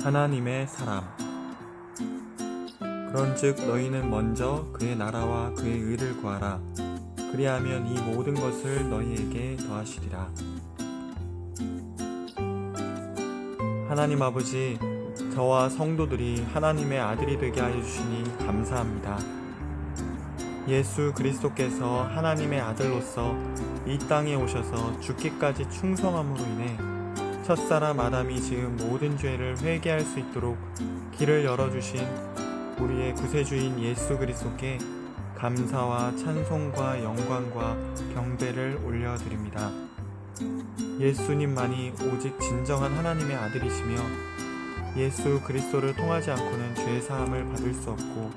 하나님의 사람. 그런즉 너희는 먼저 그의 나라와 그의 의를 구하라. 그리하면 이 모든 것을 너희에게 더하시리라. 하나님 아버지, 저와 성도들이 하나님의 아들이 되게 하여 주시니 감사합니다. 예수 그리스도께서 하나님의 아들로서 이 땅에 오셔서 죽기까지 충성함으로 인해 첫사람 아담이 지은 모든 죄를 회개할 수 있도록 길을 열어주신 우리의 구세주인 예수 그리스도께 감사와 찬송과 영광과 경배를 올려드립니다. 예수님만이 오직 진정한 하나님의 아들이시며 예수 그리스도를 통하지 않고는 죄사함을 받을 수 없고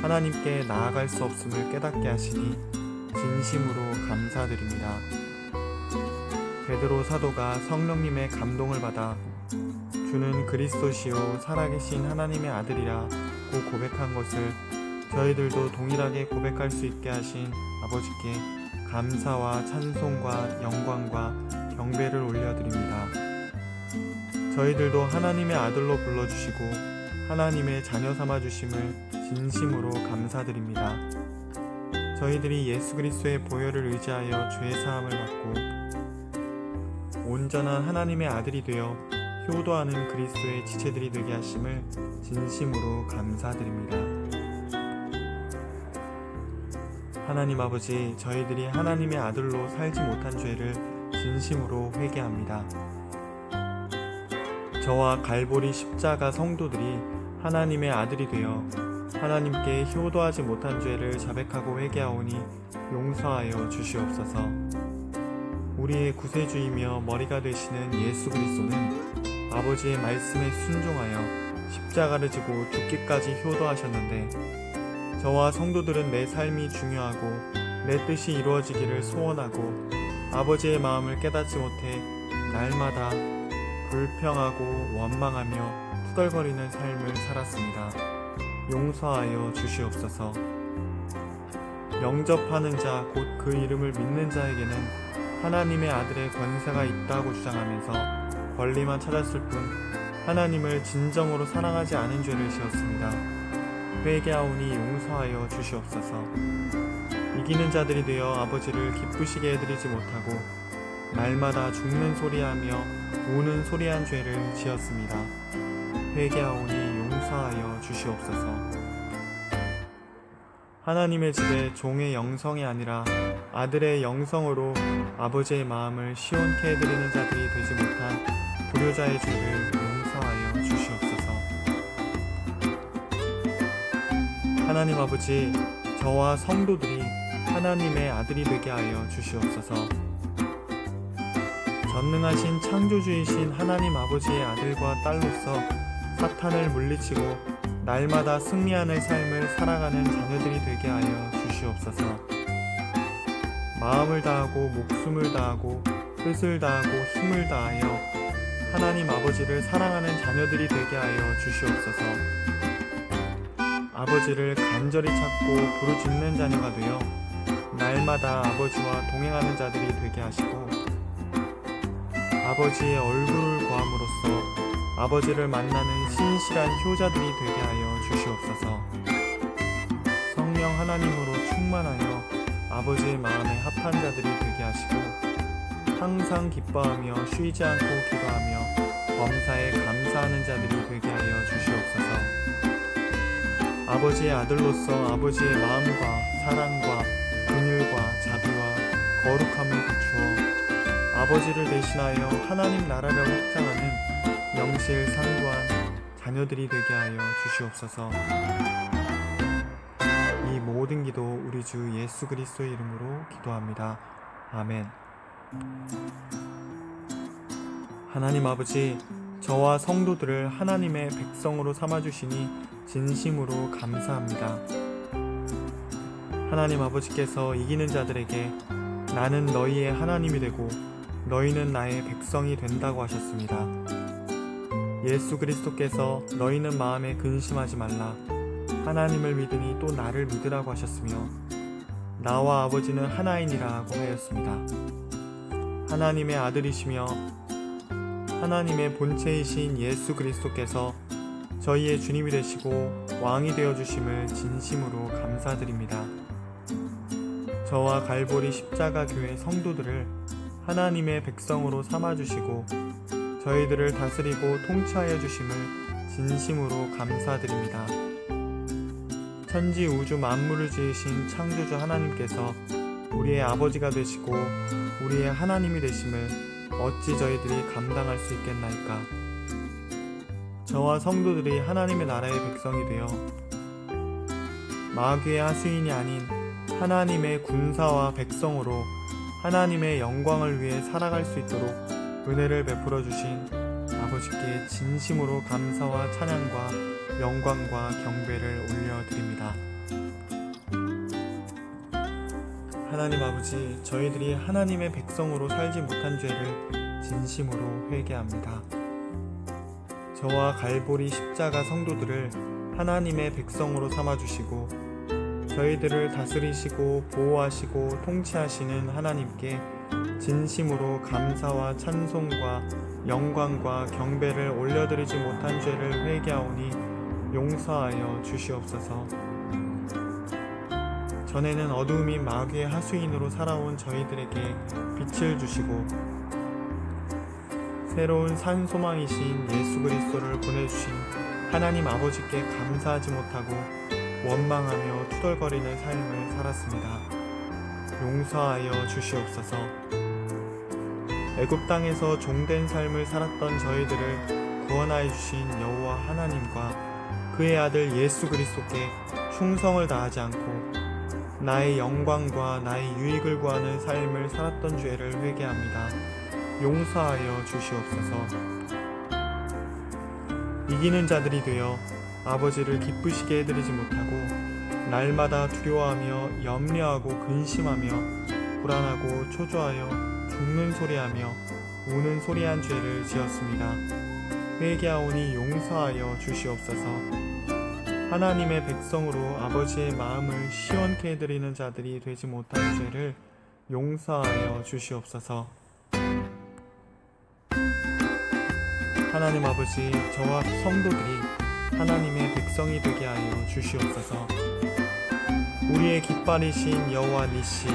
하나님께 나아갈 수 없음을 깨닫게 하시니 진심으로 감사드립니다. 베드로 사도가 성령님의 감동을 받아 주는 그리스도시요 살아계신 하나님의 아들이라고 고백한 것을 저희들도 동일하게 고백할 수 있게 하신 아버지께 감사와 찬송과 영광과 경배를 올려드립니다. 저희들도 하나님의 아들로 불러주시고 하나님의 자녀 삼아주심을 진심으로 감사드립니다. 저희들이 예수 그리스도의 보혈을 의지하여 죄사함을 받고 온전한 하나님의 아들이 되어 효도하는 그리스도의 지체들이 되게 하심을 진심으로 감사드립니다. 하나님 아버지, 저희들이 하나님의 아들로 살지 못한 죄를 진심으로 회개합니다. 저와 갈보리 십자가 성도들이 하나님의 아들이 되어 하나님께 효도하지 못한 죄를 자백하고 회개하오니 용서하여 주시옵소서. 우리의 구세주이며 머리가 되시는 예수 그리스도는 아버지의 말씀에 순종하여 십자가를 지고 죽기까지 효도하셨는데 저와 성도들은 내 삶이 중요하고 내 뜻이 이루어지기를 소원하고 아버지의 마음을 깨닫지 못해 날마다 불평하고 원망하며 투덜거리는 삶을 살았습니다. 용서하여 주시옵소서. 영접하는 자 곧 그 이름을 믿는 자에게는 하나님의 아들의 권세가 있다고 주장하면서 권리만 찾았을 뿐 하나님을 진정으로 사랑하지 않은 죄를 지었습니다. 회개하오니 용서하여 주시옵소서. 이기는 자들이 되어 아버지를 기쁘시게 해드리지 못하고 날마다 죽는 소리하며 우는 소리한 죄를 지었습니다. 회개하오니 용서하여 주시옵소서. 하나님의 집에 종의 영성이 아니라 아들의 영성으로 아버지의 마음을 시원케 해드리는 자들이 되지 못한 불효자의 죄를 용서하여 주시옵소서. 하나님 아버지, 저와 성도들이 하나님의 아들이 되게 하여 주시옵소서. 전능하신 창조주이신 하나님 아버지의 아들과 딸로서 사탄을 물리치고 날마다 승리하는 삶을 살아가는 자녀들이 되게 하여 주시옵소서. 마음을 다하고 목숨을 다하고 뜻을 다하고 힘을 다하여 하나님 아버지를 사랑하는 자녀들이 되게 하여 주시옵소서. 아버지를 간절히 찾고 부르짖는 자녀가 되어 날마다 아버지와 동행하는 자들이 되게 하시고 아버지의 얼굴을 구함으로써 아버지를 만나는 신실한 효자들이 되게 하여 주시옵소서. 성령 하나님으로 충만하여 아버지의 마음에 합한 자들이 되게 하시고 항상 기뻐하며 쉬지 않고 기도하며 범사에 감사하는 자들이 되게 하여 주시옵소서. 아버지의 아들로서 아버지의 마음과 사랑과 긍휼과 자비와 거룩함을 갖추어 아버지를 대신하여 하나님 나라를 확장하는 명실상부한 자녀들이 되게 하여 주시옵소서. 이 모든 기도 우리 주 예수 그리스도의 이름으로 기도합니다. 아멘. 하나님 아버지, 저와 성도들을 하나님의 백성으로 삼아주시니 진심으로 감사합니다. 하나님 아버지께서 이기는 자들에게 나는 너희의 하나님이 되고 너희는 나의 백성이 된다고 하셨습니다. 예수 그리스도께서 너희는 마음에 근심하지 말라. 하나님을 믿으니 또 나를 믿으라고 하셨으며 나와 아버지는 하나이니라고 하였습니다. 하나님의 아들이시며 하나님의 본체이신 예수 그리스도께서 저희의 주님이 되시고 왕이 되어 주심을 진심으로 감사드립니다. 저와 갈보리 십자가 교회 성도들을 하나님의 백성으로 삼아 주시고 저희들을 다스리고 통치하여 주심을 진심으로 감사드립니다. 천지 우주 만물을 지으신 창조주 하나님께서 우리의 아버지가 되시고 우리의 하나님이 되심을 어찌 저희들이 감당할 수 있겠나이까. 저와 성도들이 하나님의 나라의 백성이 되어 마귀의 하수인이 아닌 하나님의 군사와 백성으로 하나님의 영광을 위해 살아갈 수 있도록 은혜를 베풀어 주신 아버지께 진심으로 감사와 찬양과 영광과 경배를 올려드립니다. 하나님 아버지, 저희들이 하나님의 백성으로 살지 못한 죄를 진심으로 회개합니다. 저와 갈보리 십자가 성도들을 하나님의 백성으로 삼아주시고 저희들을 다스리시고 보호하시고 통치하시는 하나님께 진심으로 감사와 찬송과 영광과 경배를 올려드리지 못한 죄를 회개하오니 용서하여 주시옵소서. 전에는 어두움인 마귀의 하수인으로 살아온 저희들에게 빛을 주시고 새로운 산 소망이신 예수 그리스도를 보내주신 하나님 아버지께 감사하지 못하고 원망하며 투덜거리는 삶을 살았습니다. 용서하여 주시옵소서. 애굽 땅에서 종된 삶을 살았던 저희들을 구원하여 주신 여호와 하나님과 그의 아들 예수 그리스도께 충성을 다하지 않고 나의 영광과 나의 유익을 구하는 삶을 살았던 죄를 회개합니다. 용서하여 주시옵소서. 이기는 자들이 되어 아버지를 기쁘시게 해드리지 못하고 날마다 두려워하며 염려하고 근심하며 불안하고 초조하여 죽는 소리하며 우는 소리한 죄를 지었습니다. 회개하오니 용서하여 주시옵소서. 하나님의 백성으로 아버지의 마음을 시원케 해드리는 자들이 되지 못한 죄를 용서하여 주시옵소서. 하나님 아버지, 저와 성도들이 하나님의 백성이 되게 하여 주시옵소서. 우리의 깃발이신 여호와 니시,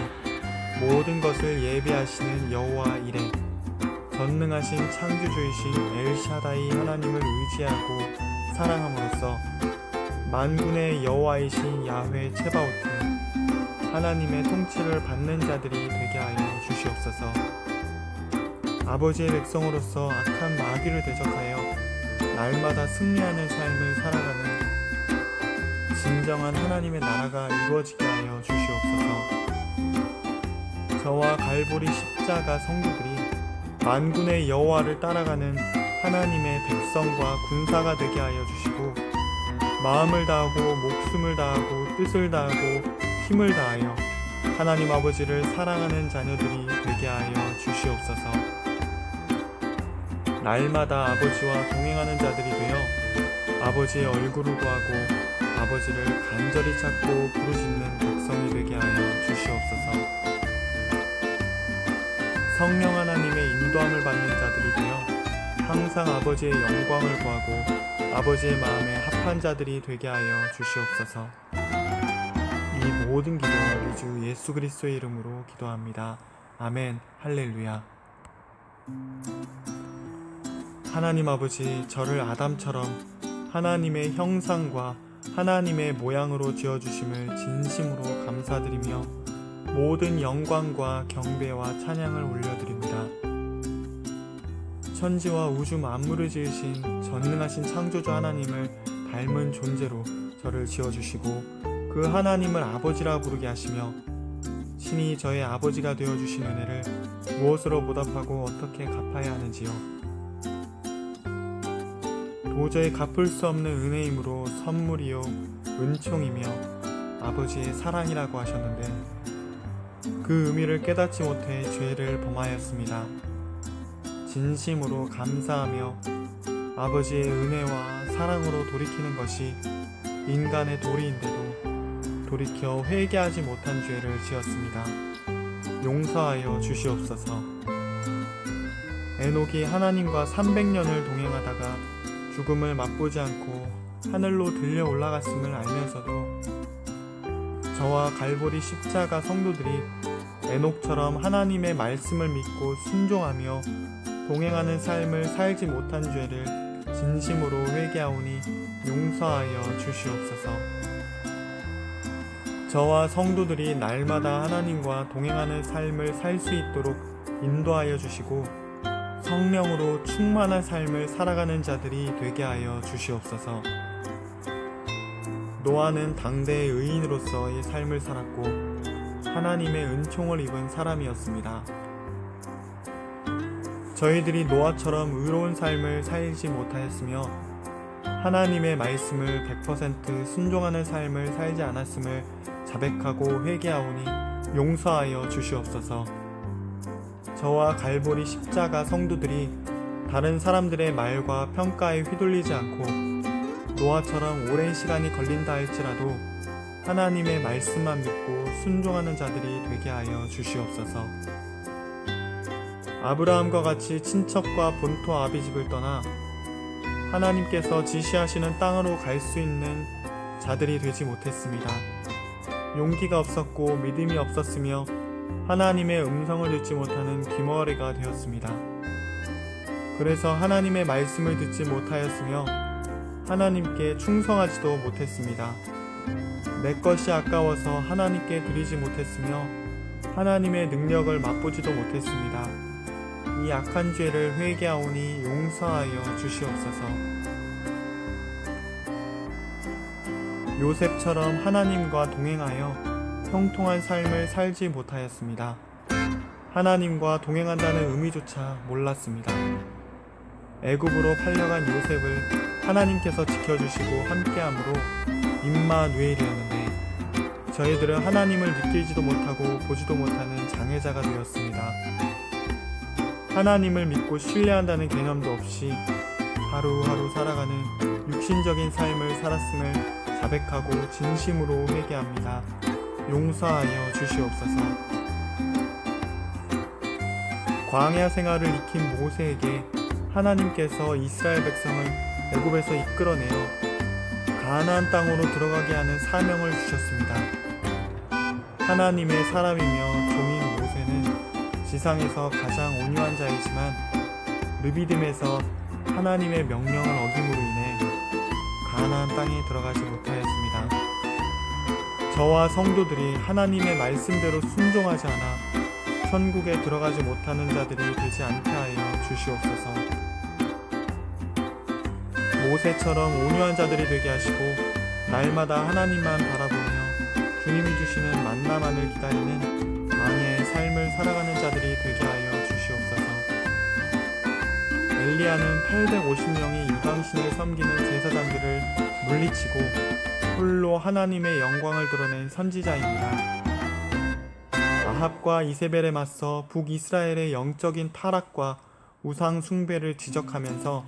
모든 것을 예비하시는 여호와 이레, 전능하신 창조주이신 엘샤다이 하나님을 의지하고 사랑함으로써 만군의 여호와이신 야훼 체바오트, 하나님의 통치를 받는 자들이 되게 하여 주시옵소서. 아버지의 백성으로서 악한 마귀를 대적하여 날마다 승리하는 삶을 살아가는 진정한 하나님의 나라가 이루어지게 하여 주시옵소서. 저와 갈보리 십자가 성도들이 만군의 여호와를 따라가는 하나님의 백성과 군사가 되게 하여 주시고 마음을 다하고 목숨을 다하고 뜻을 다하고 힘을 다하여 하나님 아버지를 사랑하는 자녀들이 되게 하여 주시옵소서. 날마다 아버지와 동행하는 자들이 되어 아버지의 얼굴을 구하고 아버지를 간절히 찾고 부르짖는 백성이 되게 하여 주시옵소서. 성령 하나님의 인도함을 받는 자들이 되어 항상 아버지의 영광을 구하고 아버지의 마음에 합한 자들이 되게 하여 주시옵소서. 이 모든 기도는 우리 주 예수 그리스도의 이름으로 기도합니다. 아멘. 할렐루야. 하나님 아버지, 저를 아담처럼 하나님의 형상과 하나님의 모양으로 지어주심을 진심으로 감사드리며 모든 영광과 경배와 찬양을 올려드립니다. 천지와 우주 만물을 지으신 전능하신 창조주 하나님을 닮은 존재로 저를 지어주시고 그 하나님을 아버지라 부르게 하시며 신이 저의 아버지가 되어주신 은혜를 무엇으로 보답하고 어떻게 갚아야 하는지요. 도저히 갚을 수 없는 은혜이므로 선물이요 은총이며 아버지의 사랑이라고 하셨는데 그 의미를 깨닫지 못해 죄를 범하였습니다. 진심으로 감사하며 아버지의 은혜와 사랑으로 돌이키는 것이 인간의 도리인데도 돌이켜 회개하지 못한 죄를 지었습니다. 용서하여 주시옵소서. 에녹이 하나님과 300년을 동행하다가 죽음을 맛보지 않고 하늘로 들려 올라갔음을 알면서도 저와 갈보리 십자가 성도들이 에녹처럼 하나님의 말씀을 믿고 순종하며 동행하는 삶을 살지 못한 죄를 진심으로 회개하오니 용서하여 주시옵소서. 저와 성도들이 날마다 하나님과 동행하는 삶을 살 수 있도록 인도하여 주시고 성령으로 충만한 삶을 살아가는 자들이 되게 하여 주시옵소서. 노아는 당대의 의인으로서의 삶을 살았고 하나님의 은총을 입은 사람이었습니다. 저희들이 노아처럼 의로운 삶을 살지 못하였으며 하나님의 말씀을 100% 순종하는 삶을 살지 않았음을 자백하고 회개하오니 용서하여 주시옵소서. 저와 갈보리 십자가 성도들이 다른 사람들의 말과 평가에 휘둘리지 않고 노아처럼 오랜 시간이 걸린다 할지라도 하나님의 말씀만 믿고 순종하는 자들이 되게 하여 주시옵소서. 아브라함과 같이 친척과 본토 아비집을 떠나 하나님께서 지시하시는 땅으로 갈 수 있는 자들이 되지 못했습니다. 용기가 없었고 믿음이 없었으며 하나님의 음성을 듣지 못하는 귀머거리가 되었습니다. 그래서 하나님의 말씀을 듣지 못하였으며 하나님께 충성하지도 못했습니다. 내 것이 아까워서 하나님께 드리지 못했으며 하나님의 능력을 맛보지도 못했습니다. 이 악한 죄를 회개하오니 용서하여 주시옵소서. 요셉처럼 하나님과 동행하여 형통한 삶을 살지 못하였습니다. 하나님과 동행한다는 의미조차 몰랐습니다. 애굽으로 팔려간 요셉을 하나님께서 지켜주시고 함께함으로 임마누엘이었는데 저희들은 하나님을 느끼지도 못하고 보지도 못하는 장애자가 되었습니다. 하나님을 믿고 신뢰한다는 개념도 없이 하루하루 살아가는 육신적인 삶을 살았음을 자백하고 진심으로 회개합니다. 용서하여 주시옵소서. 광야 생활을 익힌 모세에게 하나님께서 이스라엘 백성을 애굽에서 이끌어내어 가나안 땅으로 들어가게 하는 사명을 주셨습니다. 하나님의 사람이며 종인 모세는 지상에서 가장 온유한 자이지만 르비딤에서 하나님의 명령을 어김으로 인해 가나안 땅에 들어가지 못하였습니다. 저와 성도들이 하나님의 말씀대로 순종하지 않아 천국에 들어가지 못하는 자들이 되지 않게 하여 주시옵소서. 모세처럼 온유한 자들이 되게 하시고 날마다 하나님만 바라보며 주님이 주시는 만나만을 기다리는 왕의 삶을 살아가는 자들이 되게 하여 주시옵소서. 엘리야는 850명의 이방신을 섬기는 제사장들을 물리치고 홀로 하나님의 영광을 드러낸 선지자입니다. 아합과 이세벨에 맞서 북이스라엘의 영적인 타락과 우상 숭배를 지적하면서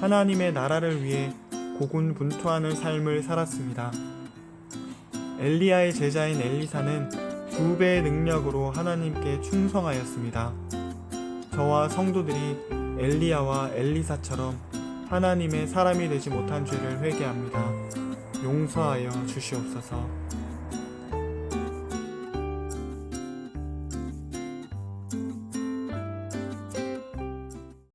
하나님의 나라를 위해 고군분투하는 삶을 살았습니다. 엘리야의 제자인 엘리사는 2배의 능력으로 하나님께 충성하였습니다. 저와 성도들이 엘리야와 엘리사처럼 하나님의 사람이 되지 못한 죄를 회개합니다. 용서하여 주시옵소서.